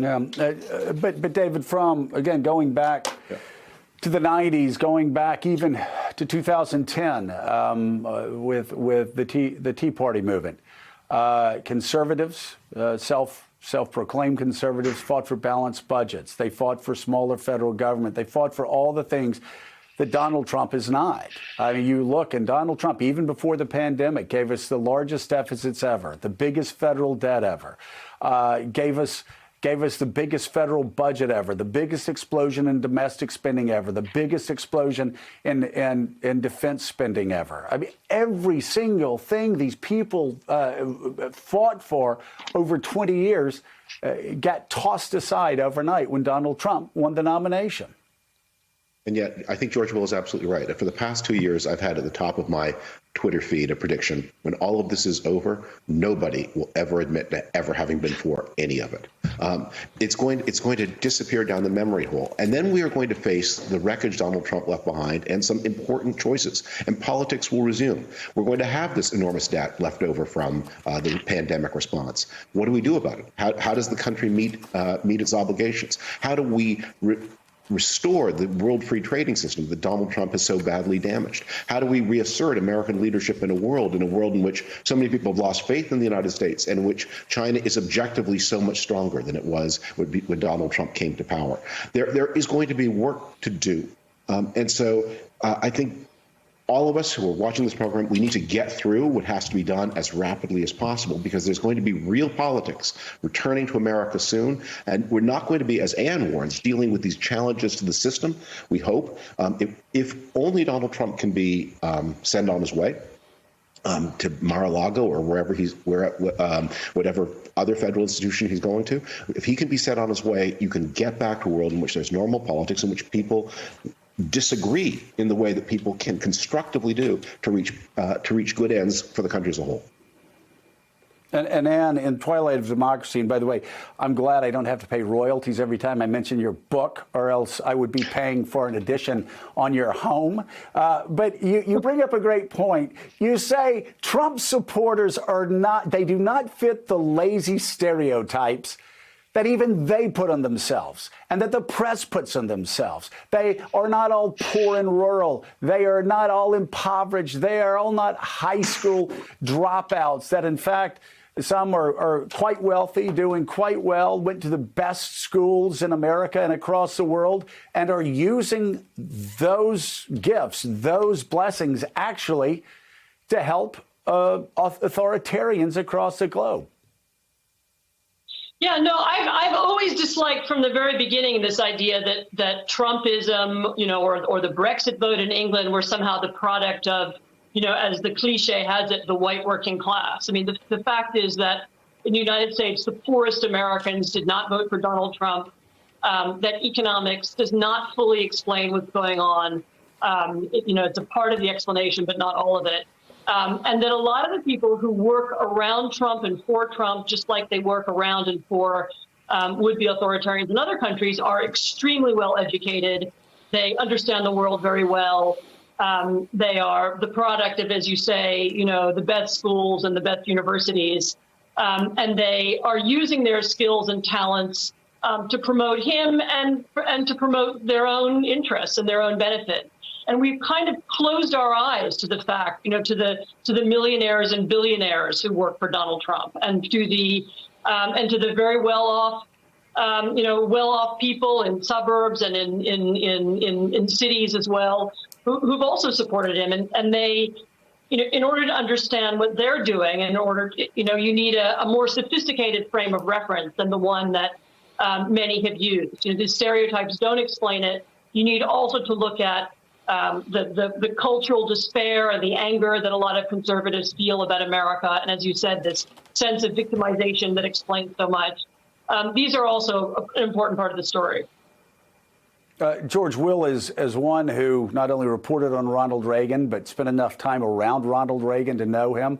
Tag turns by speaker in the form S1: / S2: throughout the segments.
S1: Yeah, but David Frum, again, going back to the 90s, going back even to 2010 with the Tea Party movement, conservatives, self-proclaimed conservatives, fought for balanced budgets. They fought for smaller federal government. They fought for all the things that Donald Trump is not. I mean, you look, and Donald Trump, even before the pandemic, gave us the largest deficits ever, the biggest federal debt ever, gave us the biggest federal budget ever, the biggest explosion in domestic spending ever, the biggest explosion in defense spending ever. I mean, every single thing these people fought for over 20 years got tossed aside overnight when Donald Trump won the nomination.
S2: And yet, I think George Will is absolutely right. For the past 2 years, I've had at the top of my Twitter feed a prediction: when all of this is over, nobody will ever admit to ever having been for any of it. It's going to disappear down the memory hole, and then we are going to face the wreckage Donald Trump left behind and some important choices, and politics will resume. We're going to have this enormous debt left over from the pandemic response. What do we do about it? How does the country meet its obligations? How do we restore the world free trading system that Donald Trump has so badly damaged? How do we reassert American leadership in a world in which so many people have lost faith in the United States, and in which China is objectively so much stronger than it was when Donald Trump came to power? There is going to be work to do. And so I think all of us who are watching this program, we need to get through what has to be done as rapidly as possible, because there's going to be real politics returning to America soon. And we're not going to be, as Anne warns, dealing with these challenges to the system, we hope. If only Donald Trump can be sent on his way to Mar-a-Lago or whatever other federal institution he's going to. If he can be sent on his way, you can get back to a world in which there's normal politics, in which people disagree in the way that people can constructively do to reach good ends for the country as a whole.
S1: And Anne, in Twilight of Democracy, and by the way, I'm glad I don't have to pay royalties every time I mention your book, or else I would be paying for an edition on your home. But you bring up a great point. You say Trump supporters do not fit the lazy stereotypes that even they put on themselves and that the press puts on themselves. They are not all poor and rural. They are not all impoverished. They are all not high school dropouts, that in fact, some are quite wealthy, doing quite well, went to the best schools in America and across the world, and are using those gifts, those blessings, actually to help authoritarians across the globe.
S3: Yeah, no, I've always disliked from the very beginning this idea that Trumpism, or the Brexit vote in England were somehow the product of, as the cliche has it, the white working class. I mean, the fact is that in the United States, the poorest Americans did not vote for Donald Trump, that economics does not fully explain what's going on. It's a part of the explanation, but not all of it. And that a lot of the people who work around Trump and for Trump, just like they work around and for would-be authoritarians in other countries, are extremely well educated. They understand the world very well. They are the product of, as you say, the best schools and the best universities. And they are using their skills and talents to promote him and to promote their own interests and their own benefit. And we've kind of closed our eyes to the fact, to the millionaires and billionaires who work for Donald Trump, and to the very well-off, well-off people in suburbs and in cities as well, who've also supported him. And they, in order to understand what they're doing, you need a more sophisticated frame of reference than the one that many have used. The stereotypes don't explain it. You need also to look at the cultural despair and the anger that a lot of conservatives feel about America. And as you said, this sense of victimization that explains so much. These are also an important part of the story.
S1: George Will is one who not only reported on Ronald Reagan, but spent enough time around Ronald Reagan to know him.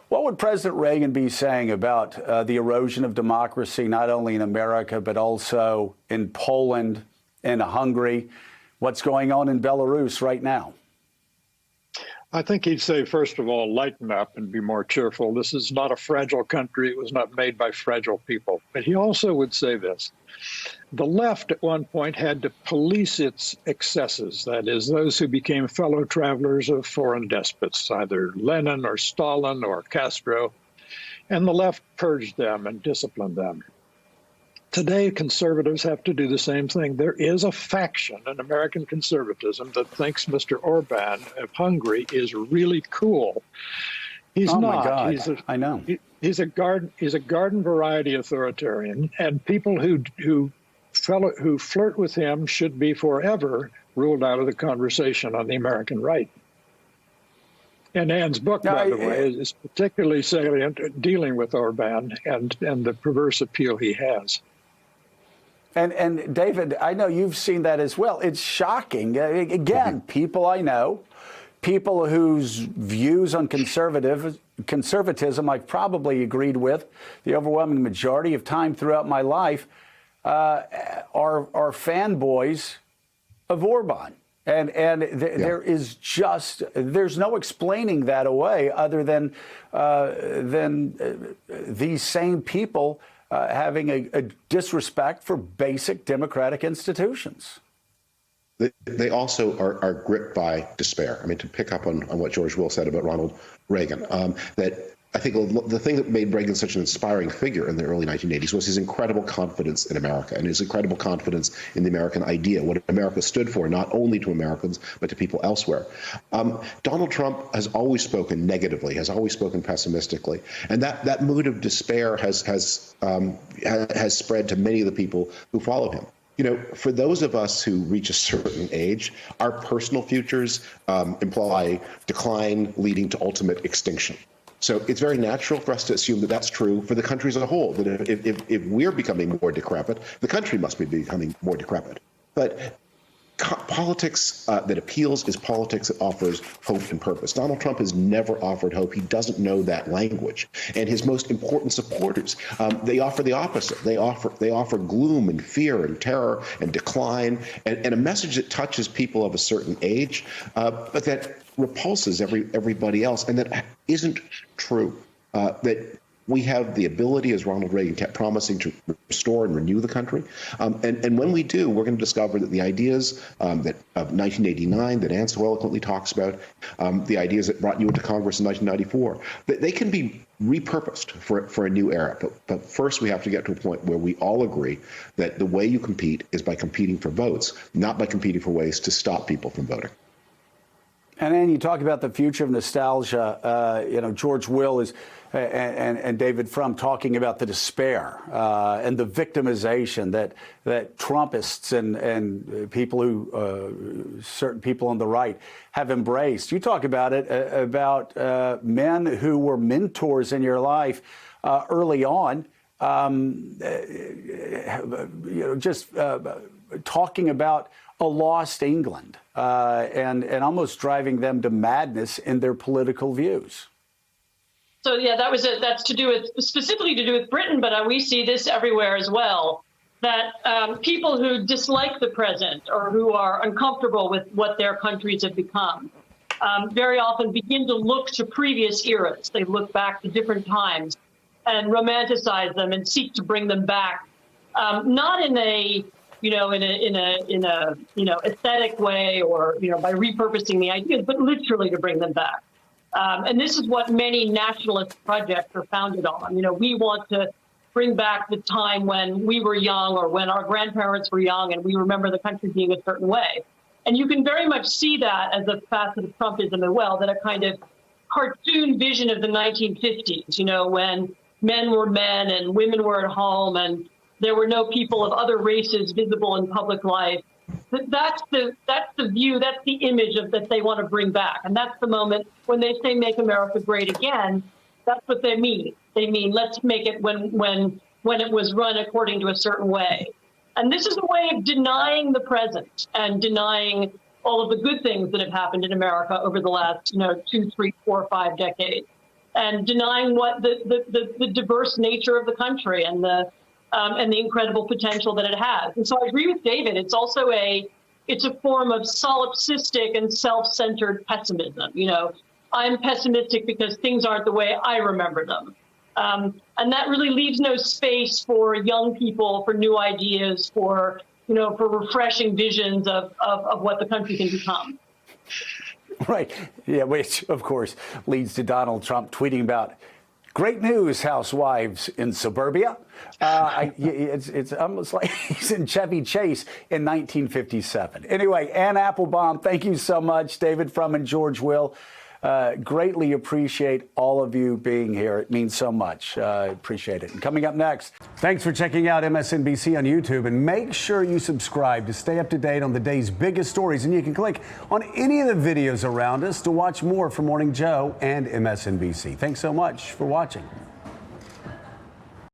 S1: What would President Reagan be saying about the erosion of democracy, not only in America, but also in Poland and Hungary? What's going on in Belarus right now?
S4: I think he'd say, first of all, lighten up and be more cheerful. This is not a fragile country. It was not made by fragile people. But he also would say this. The left at one point had to police its excesses, that is, those who became fellow travelers of foreign despots, either Lenin or Stalin or Castro, and the left purged them and disciplined them. Today, conservatives have to do the same thing. There is a faction in American conservatism that thinks Mr. Orban of Hungary is really cool. He's not.
S1: My God. I know.
S4: He's a garden variety authoritarian, and people who flirt with him should be forever ruled out of the conversation on the American right. And Anne's book, by the way, is particularly salient, dealing with Orban and the perverse appeal he has.
S1: And David, I know you've seen that as well. It's shocking. Again, people I know, people whose views on conservatism I've probably agreed with the overwhelming majority of time throughout my life, are fanboys of Orban. There is just, there's no explaining that away other than these same people having a disrespect for basic democratic institutions.
S2: They also are gripped by despair. I mean, to pick up on what George Will said about Ronald Reagan, that I think the thing that made Reagan such an inspiring figure in the early 1980s was his incredible confidence in America and his incredible confidence in the American idea, what America stood for, not only to Americans, but to people elsewhere. Donald Trump has always spoken negatively, has always spoken pessimistically. And that mood of despair has spread to many of the people who follow him. You know, for those of us who reach a certain age, our personal futures imply decline leading to ultimate extinction. So it's very natural for us to assume that that's true for the country as a whole, that if we're becoming more decrepit, the country must be becoming more decrepit. But politics that appeals is politics that offers hope and purpose. Donald Trump has never offered hope. He doesn't know that language. And his most important supporters, they offer the opposite. They offer gloom and fear and terror and decline and a message that touches people of a certain age, but that repulses everybody else, and that isn't true. That we have the ability, as Ronald Reagan kept promising, to restore and renew the country. And when we do, we're going to discover that the ideas of 1989 that Anne so eloquently talks about, the ideas that brought you into Congress in 1994, that they can be repurposed for a new era. But first, we have to get to a point where we all agree that the way you compete is by competing for votes, not by competing for ways to stop people from voting.
S1: And then you talk about the future of nostalgia. George Will is and David Frum talking about the despair and the victimization that Trumpists and people who certain people on the right have embraced. You talk about it about men who were mentors in your life early on. Talking about a lost England and almost driving them to madness in their political views.
S3: So yeah, that's specifically to do with Britain, but we see this everywhere as well. That people who dislike the present or who are uncomfortable with what their countries have become very often begin to look to previous eras. They look back to different times and romanticize them and seek to bring them back, not in a aesthetic way or by repurposing the ideas, but literally to bring them back. And this is what many nationalist projects are founded on. We want to bring back the time when we were young or when our grandparents were young and we remember the country being a certain way. And you can very much see that as a facet of Trumpism as well, that a kind of cartoon vision of the 1950s, when men were men and women were at home and there were no people of other races visible in public life. That's the view, that's the image that they want to bring back. And that's the moment when they say make America great again, that's what they mean. They mean let's make it when it was run according to a certain way. And this is a way of denying the present and denying all of the good things that have happened in America over the last 2, 3, 4, 5 decades, and denying what the diverse nature of the country and the incredible potential that it has. And so I agree with David. It's also it's a form of solipsistic and self-centered pessimism. I'm pessimistic because things aren't the way I remember them. And that really leaves no space for young people, for new ideas, for refreshing visions of what the country can become.
S1: Right. Yeah, which, of course, leads to Donald Trump tweeting about great news, housewives in suburbia. It's almost like he's in Chevy Chase in 1957. Anyway, Anne Applebaum, thank you so much. David Frum and George Will. Greatly appreciate all of you being here. It means so much. Appreciate it. And coming up next, thanks for checking out MSNBC on YouTube, and make sure you subscribe to stay up to date on the day's biggest stories. And you can click on any of the videos around us to watch more from Morning Joe and MSNBC. Thanks so much for watching.